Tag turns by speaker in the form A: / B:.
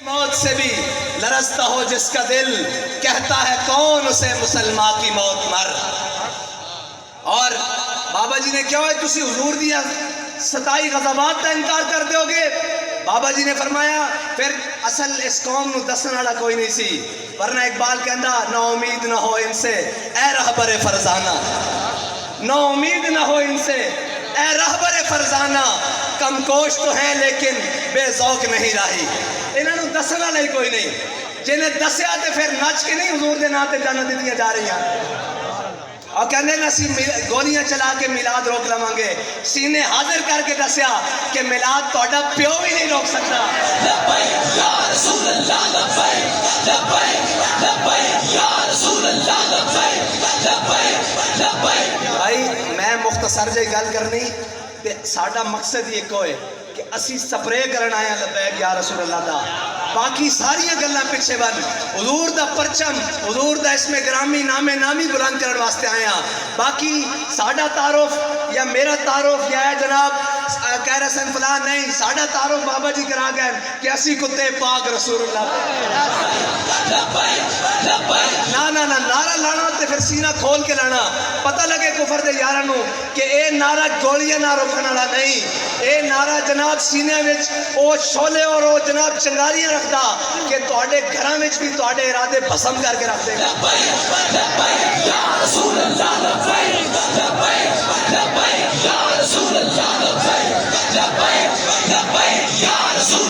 A: موت سے بھی لرزتا ہو جس کا دل، کہتا ہے کون اسے مسلمان کی موت مر۔ اور بابا جی نے کیا ہوئے تسی حضور دیا 27 غضبات کا انکار کر دو گے؟ بابا جی نے فرمایا پھر اصل اس قوم نو دسن والا کوئی نہیں سی، ورنہ اقبال کہندا نا امید نہ ہو ان سے اے رہبر فرزانہ، نا امید نہ ہو ان سے اے رہبر فرزانہ، کم کوش تو ہیں لیکن بے ذوق نہیں راہی۔ انہوں نے دسن والا ہی کوئی نہیں، جنہیں دسیا تے پھر نچ کے نہیں حضور دے نام تے جنت دتیاں جا رہی ہیں، اور کہنے نسی گولیاں چلا کے میلاد روک لواں گے، سینے حاضر کر کے دسیا کہ میلاد تہاڈا پیو بھی نہیں روک سکتا۔
B: لبیک یا رسول اللہ، لبیک لبیک لبیک یا رسول اللہ، لبیک لبیک لبیک۔
A: بھائی میں مختصر جی گل کرنی تے ساڈا مقصد یہ کوئی کہ اسی سپرے کرن آیا لبیک یا رسول اللہ دا، باقی ساری گلاں پیچھے بن، حضور دا پرچم، حضور دا اسم گرامی نام نامی بلند کرن واسطے آیا۔ باقی ساڈا تعارف یا میرا تعارف یا جناب کہہ رہے سن فلاں نہیں، ساڈا تعارف بابا جی کرا گئے کہ اسی کتے پاک رسول اللہ نا نا نا نعرہ لانا تے پھر سینہ کھول کے لانا، پتہ لگے کفر دے یاراں نو کہ اے نعرہ گولیاں نہ روکن والا نہیں، اے نعرہ جناب سینے وچ او شولے اور او جناب چنگاریاں رکھدا کہ تہاڈے گھراں وچ بھی تہاڈے ارادے بھسم کر کے رکھ دے گا۔
B: لبیک لبیک یا رسول اللہ، لبیک لبیک